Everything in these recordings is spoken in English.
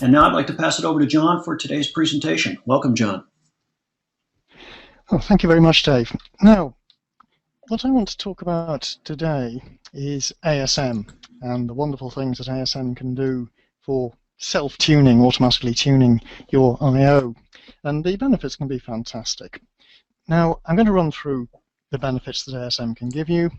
And now I'd like to pass it over to John for today's presentation. Welcome, John. Oh, thank you very much, Dave. Now, what I want to talk about today is ASM and the wonderful things that ASM can do for self-tuning, automatically tuning your I/O. And the benefits can be fantastic. Now, I'm going to run through the benefits that ASM can give you,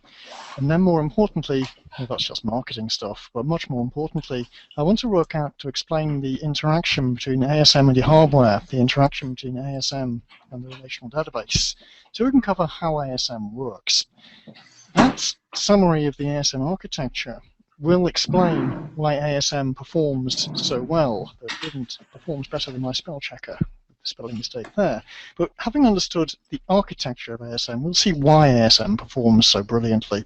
and then more importantly, well, that's just marketing stuff, but much more importantly, I want to work out to explain the interaction between ASM and your hardware, the interaction between ASM and the relational database, so we can cover how ASM works. That summary of the ASM architecture will explain why ASM performs so well. It performs better than my spell checker. Spelling mistake there. But having understood the architecture of ASM, we'll see why ASM performs so brilliantly.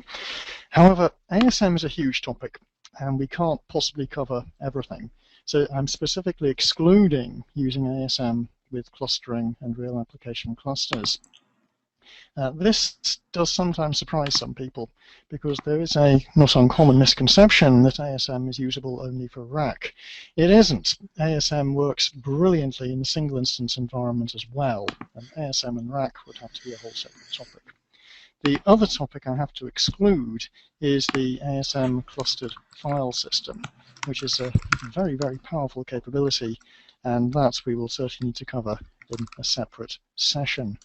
However, ASM is a huge topic, and we can't possibly cover everything. So I'm specifically excluding using ASM with clustering and real application clusters. This does sometimes surprise some people because there is a not uncommon misconception that ASM is usable only for RAC. It isn't. ASM works brilliantly in a single instance environment as well, and ASM and RAC would have to be a whole separate topic. The other topic I have to exclude is the ASM clustered file system, which is a very, very powerful capability, and that we will certainly need to cover in a separate session.